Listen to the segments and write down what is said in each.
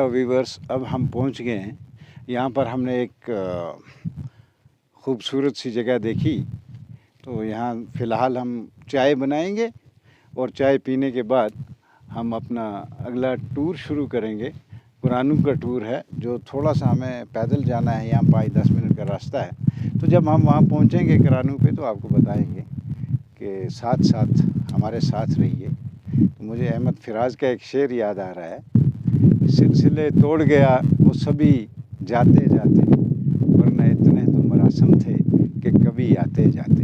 Viewers, अब हम पहुंच गए हैं। यहाँ पर हमने एक खूबसूरत सी जगह देखी, तो यहाँ फ़िलहाल हम चाय बनाएंगे और चाय पीने के बाद हम अपना अगला टूर शुरू करेंगे। कुरानू का टूर है, जो थोड़ा सा हमें पैदल जाना है, यहाँ 5-10 मिनट का रास्ता है। तो जब हम वहाँ पहुँचेंगे कुरानू पे, तो आपको बताएंगे कि साथ साथ हमारे साथ रहिए। तो मुझे अहमद फ़राज का एक शेर याद आ रहा है, सिलसिले तोड़ गया वो सभी जाते जाते, वरना इतने तो मरासम थे कि कभी आते जाते।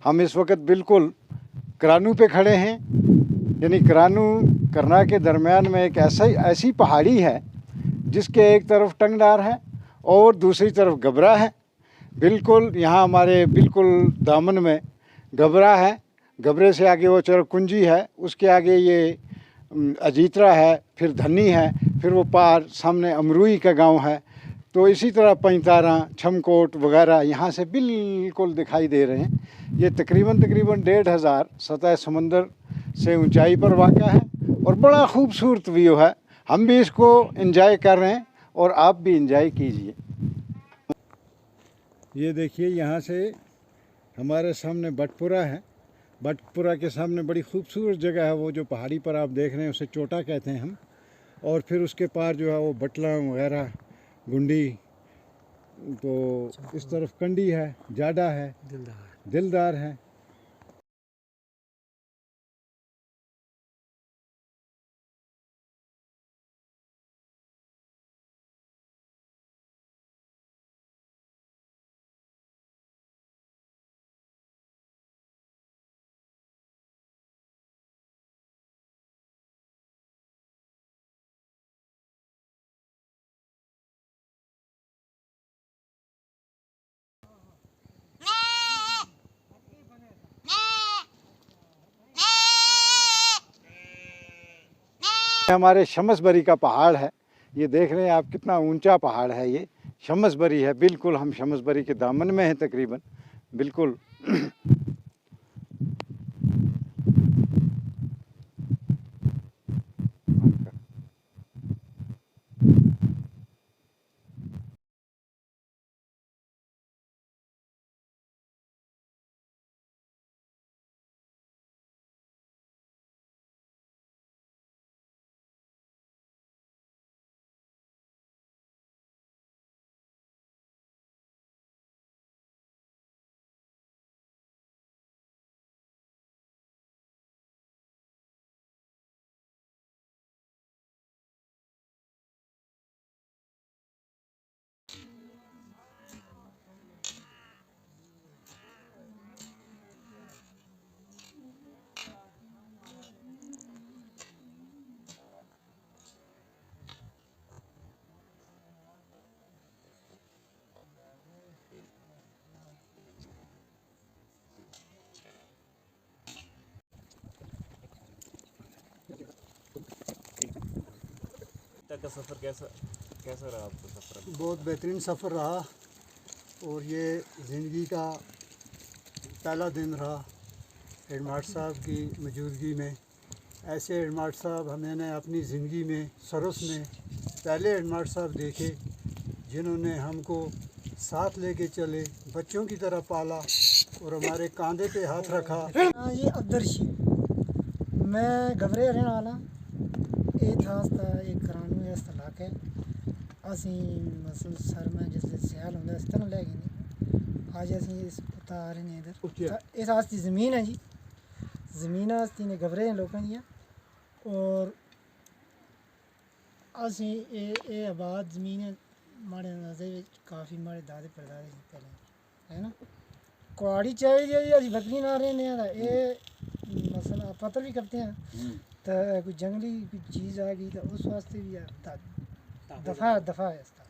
हम इस वक्त बिल्कुल कुरानू पे खड़े हैं, यानी कुरानू करना के दरमियान में एक ऐसी पहाड़ी है जिसके एक तरफ टंगडार है और दूसरी तरफ गबरा है। बिल्कुल यहाँ हमारे बिल्कुल दामन में गबरा है, गबरे से आगे वो चरकुंजी है, उसके आगे ये अजीतरा है, फिर धन्नी है, फिर वो पार सामने अमरूई का गांव है। तो इसी तरह पैंतारा, छमकोट वगैरह यहाँ से बिल्कुल दिखाई दे रहे हैं। ये तकरीबन 1,500 सतह समंदर से ऊंचाई पर वाक़ा है और बड़ा खूबसूरत व्यू है। हम भी इसको एंजॉय कर रहे हैं और आप भी एंजॉय कीजिए। ये देखिए, यहाँ से हमारे सामने बटपुरा है। बटपुरा के सामने बड़ी खूबसूरत जगह है, वो जो पहाड़ी पर आप देख रहे हैं उसे चोटा कहते हैं हम। और फिर उसके पार जो है वो बटला वगैरह, गुंडी, तो इस तरफ कंडी है, जाडा है, दिलदार है। हमारे शमसबरी का पहाड़ है, ये देख रहे हैं आप, कितना ऊंचा पहाड़ है। ये शमसबरी है, बिल्कुल हम शमसबरी के दामन में हैं तकरीबन, बिल्कुल। का सफ़र कैसा रहा आपका सफ़र? बहुत बेहतरीन सफ़र रहा और ये ज़िंदगी का पहला दिन रहा हेडमास्टर साहब की मौजूदगी में। ऐसे हेडमास्टर साहब मैंने अपनी ज़िंदगी में सरस में पहले हेडमास्टर साहब देखे, जिन्होंने हमको साथ लेके चले, बच्चों की तरह पाला और हमारे कंधे पे हाथ रखा। ये अब्दुर्शी, मैं गबरे रहने वाला ਇਹ ਥਾਂ ਦਾ ਇੱਕ ਕੁਰਾਨੂ ਇਸ ਇਲਾਕੇ ਅਸੀਂ ਮਸਲ ਸਰ में जिससे सियाल होंगे इस तरह ले गए। आज ਅਸੀਂ इस पता आ रहे हैं इधर इस आस्ती ज़मीन है जी, ज़मीन आस्ती ने गबरे हैं लोगों की और ਅਸੀਂ ਇਹ आबाद ज़मीन माड़े नज़र काफ़ी माड़े दादे परदादे पहले है ना कुआड़ी चाहिए जी। अभी बकरी ना रहे हैं ये मसला पता भी करते हैं तो कोई जंगली कोई चीज़ आ गई तो उस वास्ते भी दफ़ा है इसका।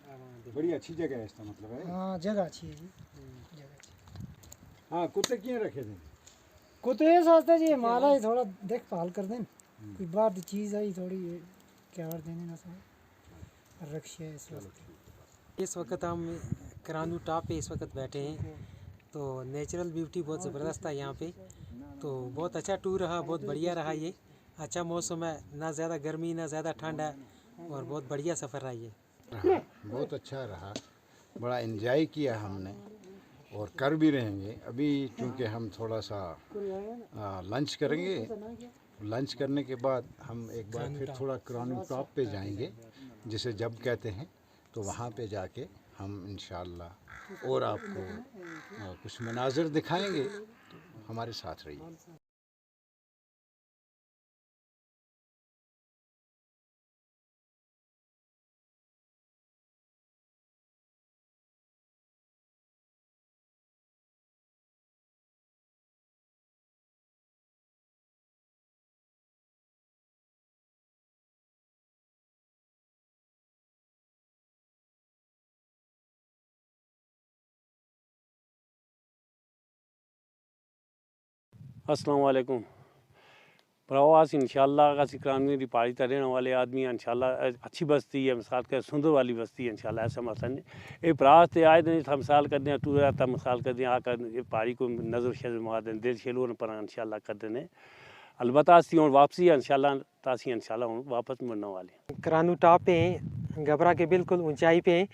बड़ी अच्छी जगह है इसका मतलब है। हाँ जगह अच्छी है जी, जगह अच्छी। हाँ, कुत्ते क्यों रखे थे? कुत्ते वास्ते जी माला ही थोड़ा देखभाल कर दें कोई बाहर की चीज़ आई थोड़ी क्या देने ना सब रखिए इस वास्ते। इस वक्त हम करानू टॉप पे इस वक्त बैठे हैं, तो नेचुरल ब्यूटी बहुत ज़बरदस्त है यहाँ पे। तो बहुत अच्छा टूर रहा, बहुत बढ़िया रहा ये। अच्छा मौसम है, ना ज़्यादा गर्मी ना ज़्यादा ठंड है, और बहुत बढ़िया सफ़र रहा ये। बहुत अच्छा रहा, बड़ा एंजॉय किया हमने और कर भी रहेंगे। अभी क्योंकि हम थोड़ा सा लंच करेंगे, लंच करने के बाद हम एक बार फिर थोड़ा करानू टॉप पे जाएंगे, जिसे जब कहते हैं, तो वहाँ पे जाके हम इंशाअल्लाह और आपको कुछ मनाज़िर दिखाएंगे। हमारे साथ रहिए। अस्सलाम वालेकुम भराओ। अस इंशाअल्लाह अस करानू की पहाड़ी ते रहने वाले आदमी इंशाअल्लाह अच्छी बस्ती है, मिसाल कर सुंदर वाली बस्ती है इंशाअल्लाह। ऐसा मसला नहीं, ये भरा ते आए दिन हम मिसाल करते हैं टूर आता मिसाल करते हैं आकर पहाड़ी को नज़र शज़र मार दें दिल शेलों पर इंशाअल्लाह करते हैं। अलबत्ता असी हूँ वापसी है इंशाअल्लाह, तो असी इंशाअल्लाह हूँ वापस मुड़ने वाले। करानू टॉप पे हैं, गबरा के बिल्कुल ऊंचाई पे हैं।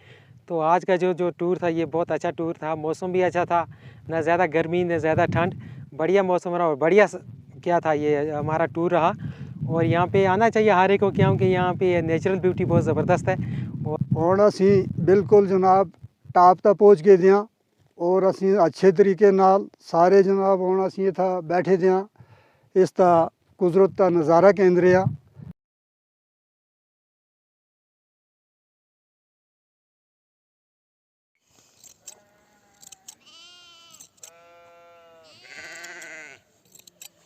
तो आज का जो टूर था ये बहुत अच्छा टूर था। मौसम भी अच्छा था, ना ज़्यादा गर्मी ना ज़्यादा ठंड, बढ़िया मौसम रहा और बढ़िया क्या था ये हमारा टूर रहा। और यहाँ पे आना चाहिए हर एक को, क्योंकि यहाँ पे नेचुरल ब्यूटी बहुत ज़बरदस्त है। और असी बिल्कुल जनाब टाप तक पहुँच गए दियाँ और असी अच्छे तरीके नाल सारे जनाब हुण असी इत्थै बैठे दियाँ। इसका कुदरत का नज़ारा केंद्र आ।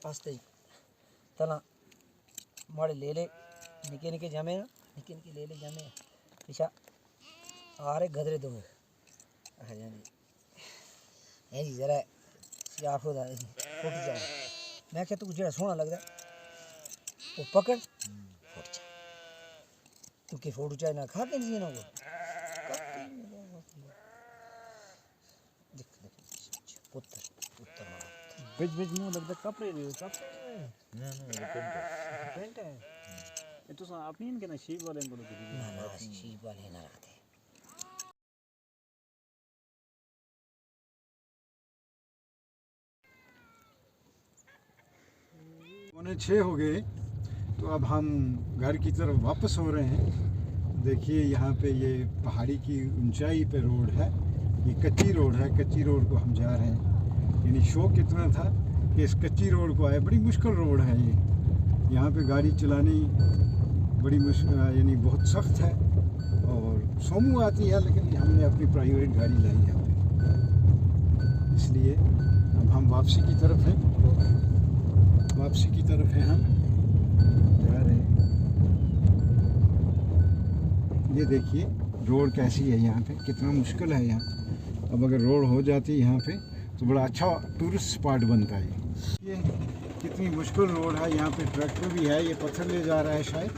आस्ते तना माड़े ले ले निके निके जमे ना, निके निके ले ले जमे पिछा आ रहे गदरे दो आ जाने है जी जरा सियाफ होता है फुट जाए। मैं क्या तू जरा सोहना लगता वो पकड़ फुट जा तू के फोटो चाहे ना खा के नहीं ना वो देख देख पुत्र पुत्र मारा बिच बिच में लगता कपड़े ना पेंट है ये तो आपनी इनके ना शीप वाले को ना ना शीप वाले ना रहते। 6:45 हो गए, तो अब हम घर की तरफ वापस हो रहे हैं। देखिए यहाँ पे ये पहाड़ी की ऊंचाई पे रोड है, ये कच्ची रोड है, कच्ची रोड को हम जा रहे हैं। यानी शौक इतना था कि इस कच्ची रोड को आए, बड़ी मुश्किल रोड है ये, यहाँ पे गाड़ी चलानी बड़ी मुश्किल यानी बहुत सख्त है। और सोमू आती है, लेकिन हमने अपनी प्राइवेट गाड़ी लाई यहाँ पे, इसलिए अब हम वापसी की तरफ हैं। वापसी की तरफ है, हम जा रहे हैं। ये देखिए रोड कैसी है यहाँ पे, कितना मुश्किल है यहाँ। अब अगर रोड हो जाती यहाँ पे तो बड़ा अच्छा टूरिस्ट स्पॉट बनता है। ये कितनी मुश्किल रोड है, यहाँ पे ट्रैक्टर भी है, ये पत्थर ले जा रहा है शायद।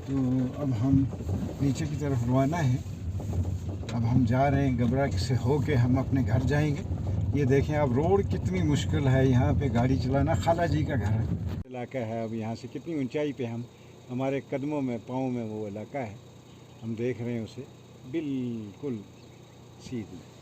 तो अब हम नीचे की तरफ रवाना है। अब हम जा रहे हैं, गबरा से हो के हम अपने घर जाएंगे। ये देखें अब रोड कितनी मुश्किल है, यहाँ पे गाड़ी चलाना। खाला जी का घर इलाका है। अब यहाँ से कितनी ऊंचाई पे हम, हमारे कदमों में पाँव में वो इलाका है, हम देख रहे हैं उसे बिल्कुल सीधे।